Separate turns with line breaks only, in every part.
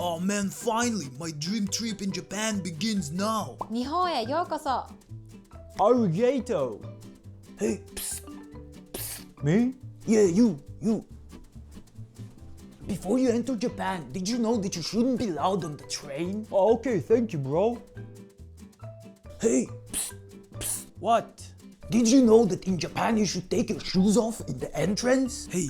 Oh man, finally, my dream trip in Japan begins now.
日本へようこそ。
Arigato.
Hey, psst,
Me?
yeah, you. Before you enter Japan, did you know that you shouldn't be loud on the train?
Oh, okay, thank you, bro.
Hey, psst,
What?
did you know that in Japan you should take your shoes off in the entrance? Hey,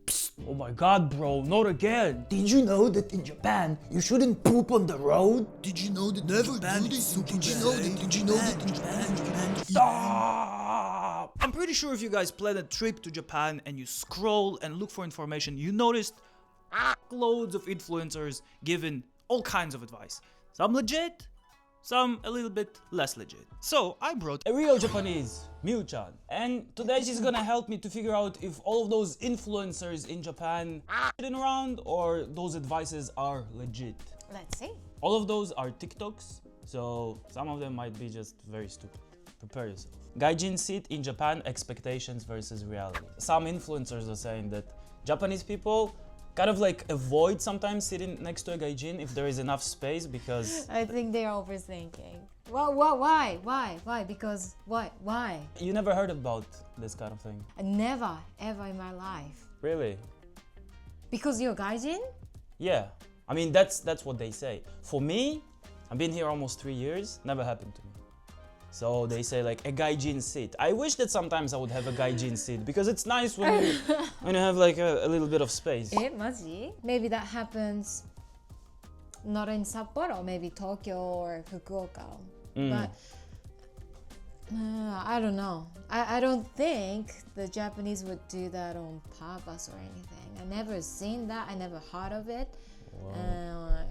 psst.
Oh my god, bro, not again.
Did you know that in Japan you shouldn't poop on the road? Did you know that never Japan do this? Did you know that in Japan?
Stop!
I'm pretty sure if you guys plan a trip to Japan and you scroll and look for information, you noticed loads of influencers giving all kinds of advice. Some legit, some a little bit less legit. So I brought
A real Japanese, Miu-chan. And today she's gonna help me to figure out if all of those influencers in Japan sitting around or those advices are legit.
Let's see.
All of those are TikToks, so some of them might be just very stupid. Prepare yourself. Gaijin sit in Japan, expectations versus reality. Some influencers are saying that Japanese people kind of like avoid sometimes sitting next to a gaijin if there is enough space because
I think they're overthinking. Why? Because what? Why?
you never heard about this kind of thing.
Never, ever in my life.
Really?
Because you're Gaijin?
Yeah. I mean, that's what they say. For me, I've been here almost 3 years, never happened to me. So they say like a gaijin seat. I wish that sometimes I would have a gaijin seat because it's nice when you have like a little bit of space.
Maji? Maybe that happens not in Sapporo, maybe Tokyo or Fukuoka. But I don't know. I don't think the Japanese would do that on purpose or anything. I never seen that. I never heard of it.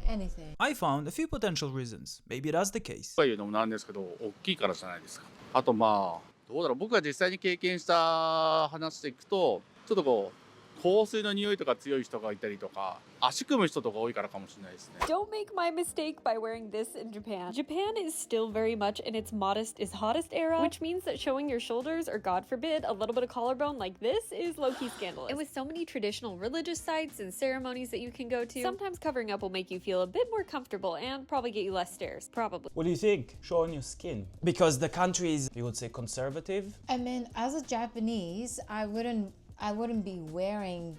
Anything.
I found a few potential reasons. Maybe that's the case.
というのもなんですけど、大きいからじゃないですか。あとまあ、どうだろう、僕が実際に経験した話でいくと、ちょっとこう、香水の匂いとか強い人がいたりとか、足組む人とか多いからかもしれないですね。
Don't make my mistake by wearing this in Japan. Japan is still very much in its modest is hottest era, which means that showing your shoulders or, God forbid, a little bit of collarbone like this is low-key scandalous. And with so many traditional religious sites and ceremonies that you can go to, sometimes covering up will make you feel a bit more comfortable and probably get you less stares. Probably.
What do you think? Showing your skin. Because the country is, you would say, conservative.
I mean, as a Japanese, I wouldn't be wearing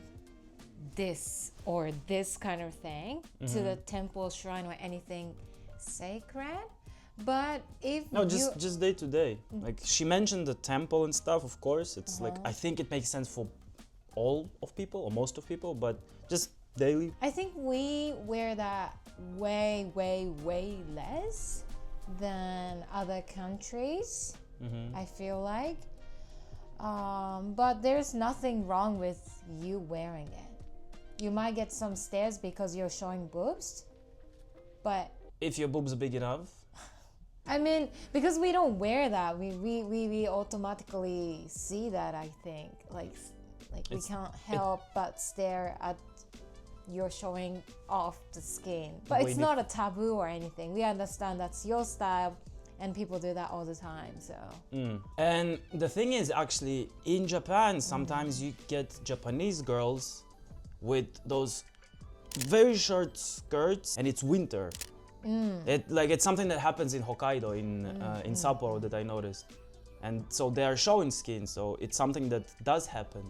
this or this kind of thing to the temple, shrine, or anything sacred. But if
No, just day to day. Like she mentioned the temple and stuff, of course. It's like I think it makes sense for all of people or most of people, but just daily.
I think we wear that way less than other countries. I feel like. But there's nothing wrong with you wearing it. You might get some stares because you're showing boobs, but
If your boobs are big enough.
I mean, because we don't wear that, we automatically see that. I think like we can't help but stare at you're showing off the skin. But it's not a taboo or anything. We understand that's your style. And people do that all the time, so.
And the thing is, actually, in Japan, sometimes you get Japanese girls with those very short skirts, and it's winter. It's something that happens in Hokkaido, in Sapporo, that I noticed. And so they are showing skin, so it's something that does happen.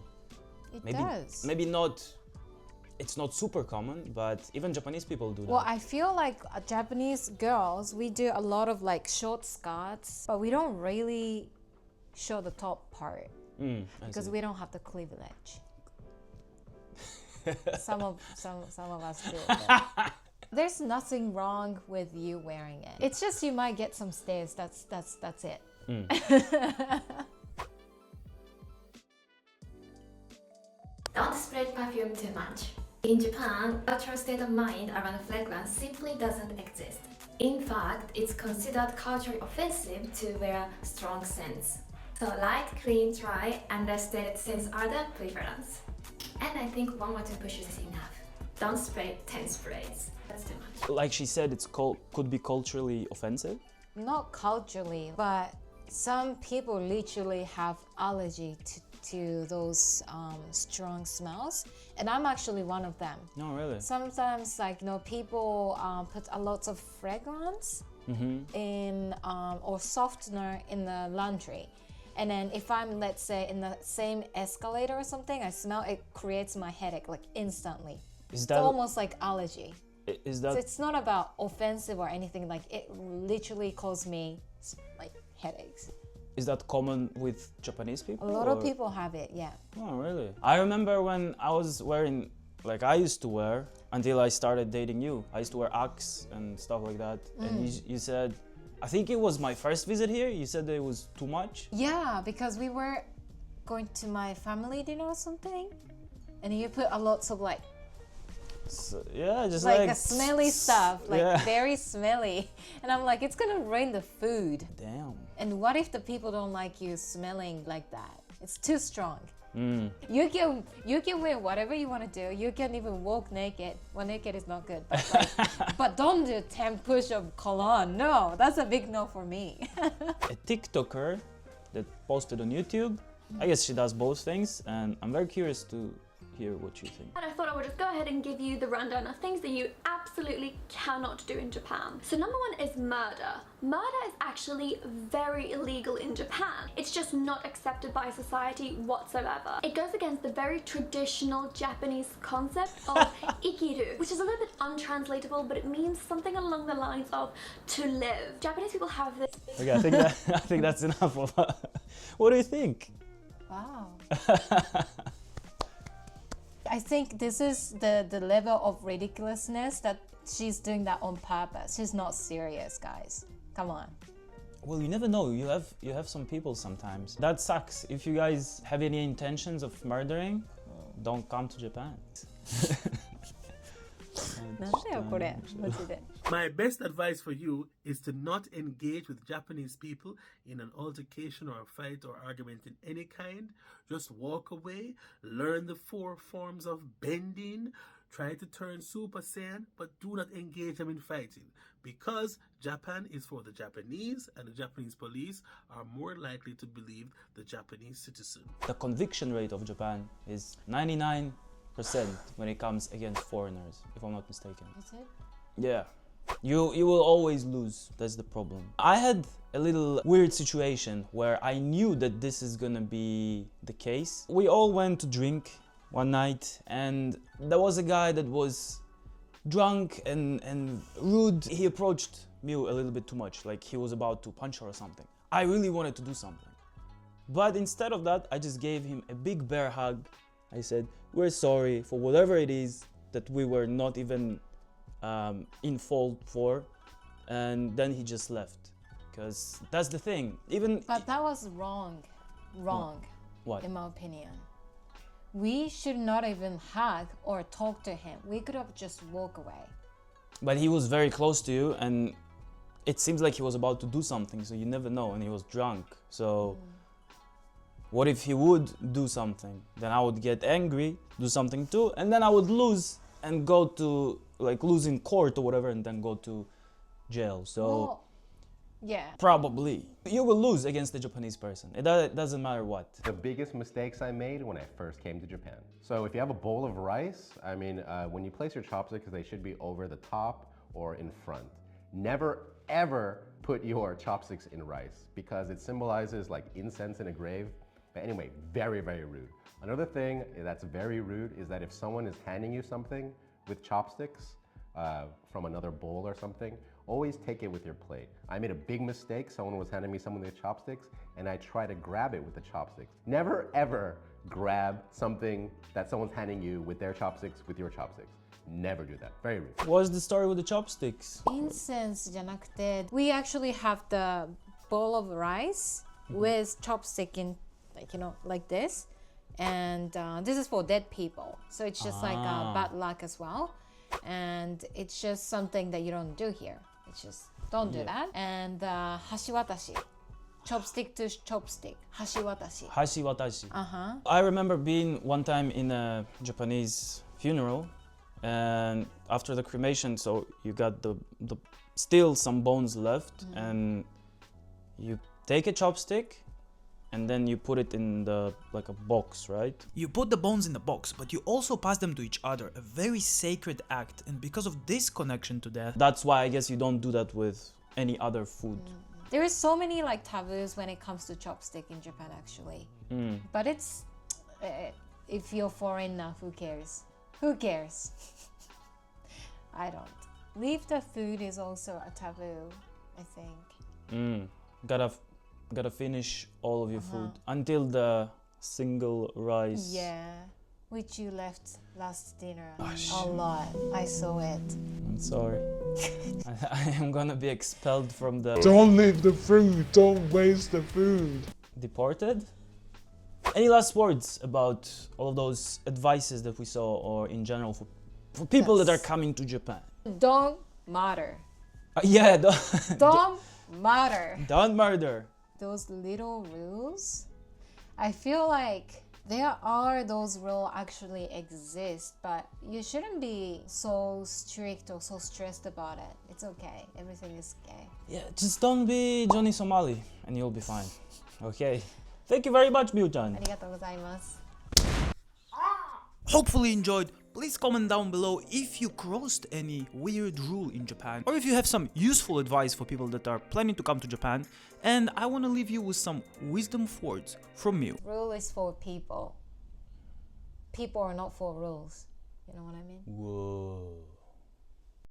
It does.
Maybe not. It's not super common, but even Japanese people do that.
Well, I feel like Japanese girls, we do a lot of like short skirts, but we don't really show the top part because we don't have the cleavage. some of us do. But there's nothing wrong with you wearing it. It's just you might get some stares. That's it.
Don't spread perfume too much. In Japan, cultural state of mind around fragrance simply doesn't exist. In fact, it's considered culturally offensive to wear strong scents. So light, clean, dry, understated scents are the preference. And I think 1 or 2 pushes is enough. Don't spray 10 sprays. That's too much.
Like she said, could be culturally offensive.
Not culturally, but some people literally have allergy to those strong smells, and I'm actually one of them.
No, really.
Sometimes, like, people put a lot of fragrance in or softener in the laundry, and then if I'm, let's say, in the same escalator or something, I smell it, creates my headache like instantly.
Is
It's
that
almost like allergy.
is
So
that
it's not about offensive or anything. Like, it literally causes me like headaches.
is that common with Japanese
A
people?
lot of
or-
people have it, yeah.
Oh, really? I remember when I was wearing, like I used to wear, until I started dating you. I used to wear Axe and stuff like that. And you said, I think it was my first visit here, you said that it was too much.
Yeah, because we were going to my family dinner or something, and you put a lots of like
So, yeah, just
a smelly stuff, like
yeah.
very smelly. And I'm like, it's gonna ruin the food.
Damn.
And what if the people don't like you smelling like that? It's too strong.
Mm.
You can wear whatever you want to do. You can even walk naked. Well, naked is not good, but but don't do 10 push of cologne. No, that's a big no for me.
A TikToker that posted on YouTube, I guess she does both things, and I'm very curious to hear what you think.
And I thought I would just go ahead and give you the rundown of things that you absolutely cannot do in Japan. So number one is murder. Murder is actually very illegal in Japan. It's just not accepted by society whatsoever. It goes against the very traditional Japanese concept of ikiru, which is a little bit untranslatable, but it means something along the lines of to live. Japanese people have this.
Okay, I think that's enough of what do you think?
Wow. I think this is the level of ridiculousness that she's doing that on purpose. She's not serious, guys. Come on.
Well, you never know. You have some people sometimes. That sucks. If you guys have any intentions of murdering, don't come to Japan.
My best advice for you is to not engage with Japanese people in an altercation or a fight or argument in any kind. Just walk away, learn the 4 forms of bending, try to turn Super Saiyan, but do not engage them in fighting. Because Japan is for the Japanese, and the Japanese police are more likely to believe the Japanese citizen.
The conviction rate of Japan is 99% when it comes against foreigners, if I'm not mistaken.
Is it?
Yeah. You will always lose. That's the problem. I had a little weird situation where I knew that this is gonna be the case. We all went to drink one night, and there was a guy that was drunk and rude. He approached me a little bit too much, like he was about to punch her or something. I really wanted to do something. But instead of that, I just gave him a big bear hug. I said, we're sorry for whatever it is that we were not even in fault for, and then he just left, because that's the thing. Even
But that was wrong.
what?
In my opinion. We should not even hug or talk to him. We could have just walked away.
But he was very close to you, and it seems like he was about to do something, so you never know, and he was drunk. So what if he would do something? Then I would get angry, do something too, and then I would lose and go to, like, lose in court or whatever, and then go to jail. So
Well, yeah.
probably you will lose against the Japanese person. It doesn't matter what.
The biggest mistakes I made when I first came to Japan. So if you have a bowl of rice, I mean, when you place your chopsticks, they should be over the top or in front. Never, ever put your chopsticks in rice, because it symbolizes like incense in a grave. But anyway, very, very rude. Another thing that's very rude is that if someone is handing you something with chopsticks from another bowl or something, always take it with your plate. I made a big mistake. Someone was handing me something with chopsticks, and I tried to grab it with the chopsticks. Never, ever grab something that someone's handing you with their chopsticks with your chopsticks. Never do that. Very rude.
What's the story with the chopsticks?
Incense じゃなくて, we actually have the bowl of rice with chopstick in, like, like this. And this is for dead people. So it's just like bad luck as well. And it's just something that you don't do here. It's just, don't do that. And hashiwatashi. Chopstick to chopstick. Hashiwatashi.
Hashiwatashi.
Uh-huh.
I remember being one time in a Japanese funeral, and after the cremation, so you got the still some bones left, and you take a chopstick and then you put it in the like a box, right?
You put the bones in the box, but you also pass them to each other, a very sacred act, and because of this connection to death,
That's why I guess you don't do that with any other food.
There is so many like taboos when it comes to chopstick in Japan actually. But it's if you're foreign enough, who cares? Who cares? I don't. Leave the food is also a taboo, I think.
Gotta finish all of your food until the single rice.
Yeah, which you left last dinner. A lot. I saw it.
I'm sorry. I am gonna be expelled from the
Don't leave the food. Don't waste the food.
deported. Any last words about all of those advices that we saw, or in general for people that are coming to Japan?
Don't matter.
Yeah,
Don't matter.
don't murder.
Those little rules, I feel like there are those rules actually exist, but you shouldn't be so strict or so stressed about it. It's okay. Everything is okay.
Yeah, just don't be Johnny Somali and you'll be fine. Okay. Thank you very much, Miu-chan.
ありがとうございます。
hopefully enjoyed. Please comment down below if you crossed any weird rule in Japan, or if you have some useful advice for people that are planning to come to Japan. And I want to leave you with some wisdom words from Miu.
Rule is for people. People are not for rules. You know what I mean?
Whoa.